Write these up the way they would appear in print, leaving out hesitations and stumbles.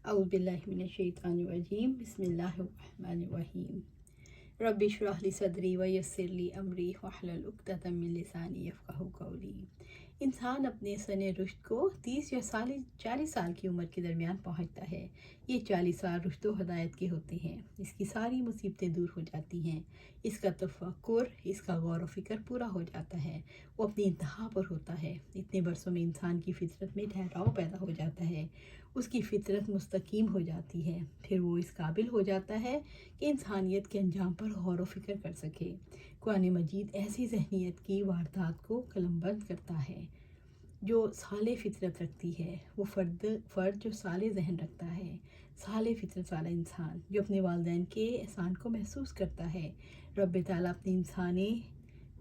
अऊज़ु बिल्लाहि मिनश्शैतानिर्रजीम बिस्मिल्लाहिर्रहमानिर्रहीम रब्बि इश्रह ली सदरी व यस्सिर ली अमरी वहलुल उक़दतम मिन लिसानी यफ़क़हू क़ौली। इंसान अपने सने रुश्द को 30 या 40 साल की उम्र के दरमियान पहुंचता है। ये 40 साल रुश्द व हदायत के होते हैं। इसकी सारी मुसीबतें दूर हो जाती हैं। इसका तफक्कुर, इसका गौर व फिक्र पूरा हो जाता है। वो अपनी इंतहा पर होता है। इतने बरसों में इंसान की फितरत में ठहराव पैदा हो जाता है। उसकी फितरत मुस्तकीम हो जाती है। फिर वो इस काबिल हो जाता है कि इंसानियत के अंजाम पर गौर व फिक्र कर सके। कुरान मजीद ऐसी ज़हनीत की वारदात को कलमबंद करता है जो साले फितरत रखती है। वो फ़र्द जो साले जहन रखता है, साले फितरत वाला इंसान जो अपने वालिदैन के एहसान को महसूस करता है। रब ताला अपने इंसानी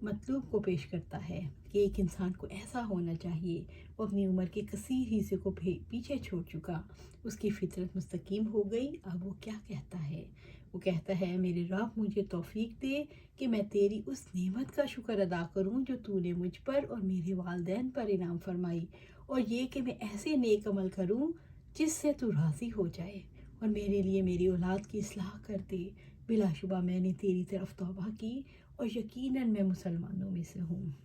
मतलूब को पेश करता है कि एक इंसान को ऐसा होना चाहिए। वो अपनी उम्र के कसीर हिस्से को पीछे छोड़ चुका, उसकी फितरत मुस्तकीम हो गई। अब वो क्या कहता है? वो कहता है, मेरे रब मुझे तौफीक दे कि मैं तेरी उस नेमत का शुक्र अदा करूं जो तूने मुझ पर और मेरे वालिदैन पर इनाम फरमाई, और ये कि मैं ऐसे नेक अमल करूं जिससे तू राज़ी हो जाए, और मेरे लिए मेरी औलाद की इस्लाह कर दे। बिलाशुबा मैंने तेरी तरफ तौबा की और यकीनन मैं मुसलमानों में से हूँ।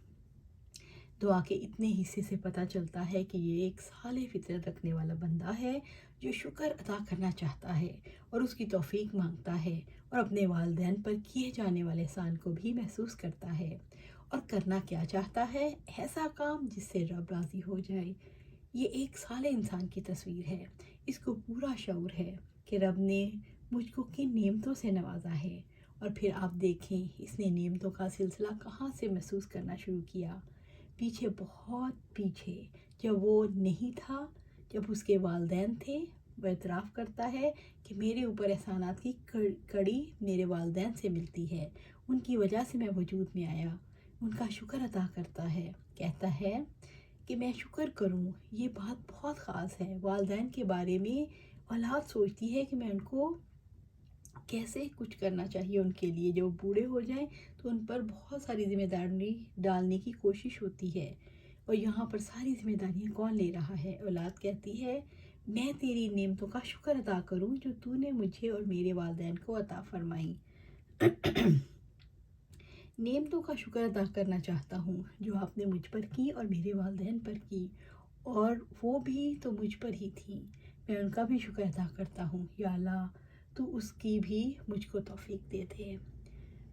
दुआ के इतने हिस्से से पता चलता है कि ये एक साले फितरत रखने वाला बंदा है जो शुक्र अदा करना चाहता है और उसकी तौफीक मांगता है, और अपने वालिदैन पर किए जाने वाले एहसान को भी महसूस करता है। और करना क्या चाहता है? ऐसा काम जिससे रब राज़ी हो जाए। ये एक साले इंसान की तस्वीर है। इसको पूरा शऊर है कि रब ने मुझको किन नेमतों से नवाजा है। और फिर आप देखें इसने नेमतों का सिलसिला कहाँ से महसूस करना शुरू किया। पीछे, बहुत पीछे, जब वो नहीं था, जब उसके वालिदैन थे। वह इतराफ़ करता है कि मेरे ऊपर एहसानात की कड़ी मेरे वालिदैन से मिलती है, उनकी वजह से मैं वजूद में आया। उनका शुक्र अदा करता है, कहता है कि मैं शुक्र करूं। ये बात बहुत ख़ास है। वालिदैन के बारे में औलाद सोचती है कि मैं उनको कैसे कुछ करना चाहिए उनके लिए। जब बूढ़े हो जाएं तो उन पर बहुत सारी जिम्मेदारी डालने की कोशिश होती है, और यहाँ पर सारी जिम्मेदारियाँ कौन ले रहा है? औलाद कहती है, मैं तेरी नेमतों का शुक्र अदा करूँ जो तूने मुझे और मेरे वालिदैन को अता फरमाई। नेमतों का शुक्र अदा करना चाहता हूँ जो आपने मुझ पर की और मेरे वालिदैन पर की, और वो भी तो मुझ पर ही थी। मैं उनका भी शुक्र अदा करता हूँ। या अल्लाह, तो उसकी भी मुझको तौफीक दे दे।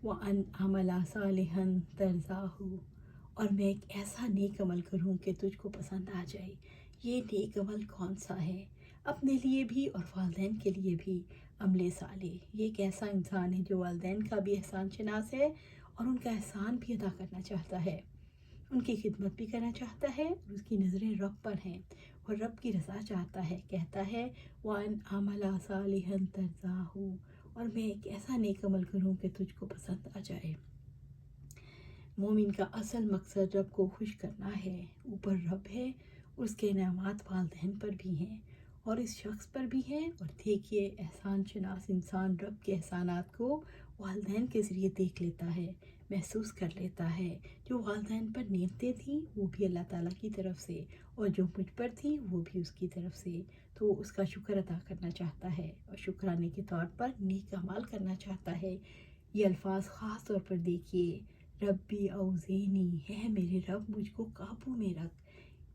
व अन अमला सालिहन तरज़ाहु, और मैं एक ऐसा नेक अमल करूँ कि तुझको पसंद आ जाए। ये नेक अमल कौन सा है? अपने लिए भी और वालिदैन के लिए भी। अमले साले, ये एक ऐसा इंसान है जो वालिदैन का भी एहसान शनास है और उनका एहसान भी अदा करना चाहता है, उनकी खिदमत भी करना चाहता है, और उसकी नज़रें रब पर हैं और रब की रज़ा चाहता है। कहता है, वन अमला सालिहन तरज़ाहु, और मैं एक ऐसा नेक अमल करूँ कि तुझको पसंद आ जाए। मोमिन का असल मकसद रब को खुश करना है। ऊपर रब है, उसके इनामात वालिदैन पर भी हैं और इस शख्स पर भी हैं। और देखिए, एहसान शनास इंसान रब के एहसानात को वालिदैन के ज़रिए देख लेता है, महसूस कर लेता है। जो वालिदैन पर नेमतें थी वो भी अल्लाह ताला की तरफ से, और जो मुझ पर थी वो भी उसकी तरफ से। तो उसका शुक्र अदा करना चाहता है और शुक्राने के तौर पर नेक अमाल करना चाहता है। ये अल्फाज ख़ास तौर पर देखिए, रब्बी औज़ीनी, है मेरे रब मुझको काबू में रख।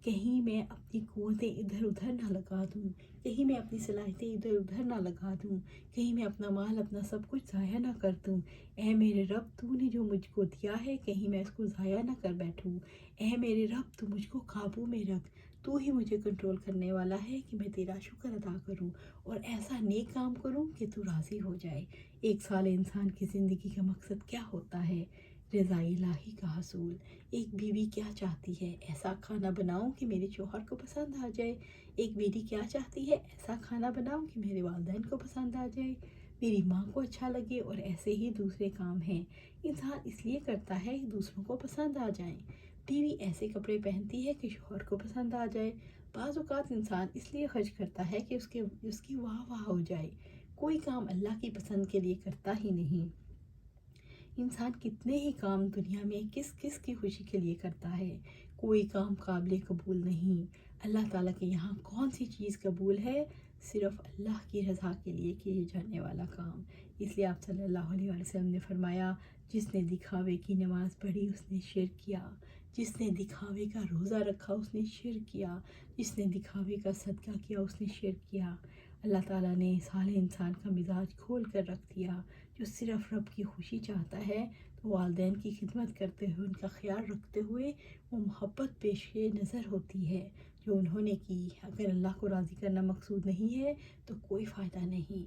कहीं मैं अपनी क़ुव्वतें इधर उधर ना लगा दूँ, कहीं मैं अपनी सलाहियतें इधर उधर ना लगा दूँ, कहीं मैं अपना माल, अपना सब कुछ ज़ाया ना कर दूँ। ऐ मेरे रब, तूने जो मुझको दिया है कहीं मैं इसको ज़ाया ना कर बैठूँ। ऐ मेरे रब, तू मुझको काबू में रख। तू ही मुझे कंट्रोल करने वाला है कि मैं तेरा शुक्र अदा करूँ और ऐसा नेक काम करूँ कि तू राज़ी हो जाए। एक साल इंसान की ज़िंदगी का मकसद क्या होता है? रज़ा इलाही का हसूल। एक बीवी क्या चाहती है? ऐसा खाना बनाऊं कि मेरे शौहर को पसंद आ जाए। एक बेटी क्या चाहती है? ऐसा खाना बनाऊं कि मेरे वालिदैन को पसंद आ जाए, मेरी माँ को अच्छा लगे। और ऐसे ही दूसरे काम हैं इंसान इसलिए करता है कि दूसरों को पसंद आ जाए। बीवी ऐसे कपड़े पहनती है कि शौहर को पसंद आ जाए। बाज़ औक़ात इंसान इसलिए खर्च करता है कि उसकी वाह वाह हो जाए। कोई काम अल्लाह की पसंद के लिए करता ही नहीं। इंसान कितने ही काम दुनिया में किस किस की खुशी के लिए करता है। कोई काम काबिल कबूल नहीं। अल्लाह ताला के यहाँ कौन सी चीज़ कबूल है? صرف اللہ کی رضا کے لیے کیے جانے والا کام۔ اس لیے آپ صلی اللہ علیہ وسلم نے فرمایا جس نے دکھاوے کی نماز پڑھی اس نے شرک کیا، جس نے دکھاوے کا روزہ رکھا اس نے شرک کیا، جس نے دکھاوے کا صدقہ کیا اس نے شرک کیا۔ اللہ تعالیٰ نے سارے انسان کا مزاج کھول کر رکھ دیا۔ جو صرف رب کی خوشی چاہتا ہے تو والدین کی خدمت کرتے ہوئے ان کا خیال رکھتے ہوئے وہ محبت پیش نظر ہوتی ہے جو انہوں نے کی۔ اگر اللہ کو راضی کرنا مقصود نہیں ہے تو کوئی فائدہ نہیں۔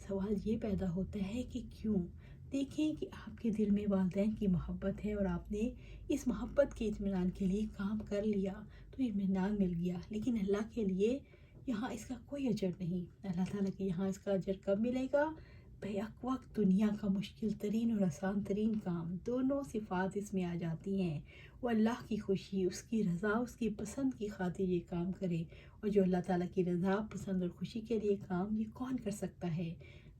سوال یہ پیدا ہوتا ہے کہ کیوں؟ دیکھیں کہ آپ کے دل میں والدین کی محبت ہے اور آپ نے اس محبت کے اطمینان کے لیے کام کر لیا تو اطمینان مل گیا، لیکن اللہ کے لیے یہاں اس کا کوئی اجر نہیں۔ اللہ تعالیٰ کے یہاں اس کا اجر کب ملے گا؟ بیک وقت دنیا کا مشکل ترین اور آسان ترین کام، دونوں صفات اس میں آ جاتی ہیں۔ وہ اللہ کی خوشی، اس کی رضا، اس کی پسند کی خاطر یہ کام کرے، اور جو اللہ تعالیٰ کی رضا، پسند اور خوشی کے لیے کام یہ کون کر سکتا ہے؟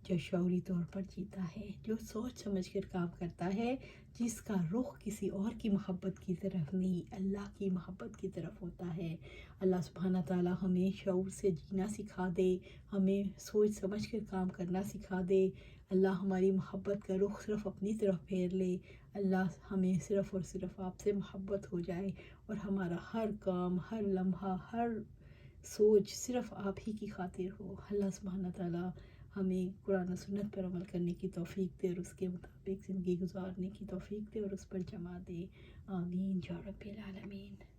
جو شعوری طور پر جیتا ہے، جو سوچ سمجھ کر کام کرتا ہے، جس کا رخ کسی اور کی محبت کی طرف نہیں اللہ کی محبت کی طرف ہوتا ہے۔ اللہ سبحانہ تعالیٰ ہمیں شعور سے جینا سکھا دے، ہمیں سوچ سمجھ کر کام کرنا سکھا دے۔ اللہ ہماری محبت کا رخ صرف اپنی طرف پھیر لے۔ اللہ ہمیں صرف اور صرف آپ سے محبت ہو جائے اور ہمارا ہر کام، ہر لمحہ، ہر سوچ صرف آپ ہی کی خاطر ہو۔ اللہ سبحانہ تعالیٰ ہمیں قرآن و سنت پر عمل کرنے کی توفیق دے اور اس کے مطابق زندگی گزارنے کی توفیق دے اور اس پر جمع دے۔ آمین یا رب العالمین۔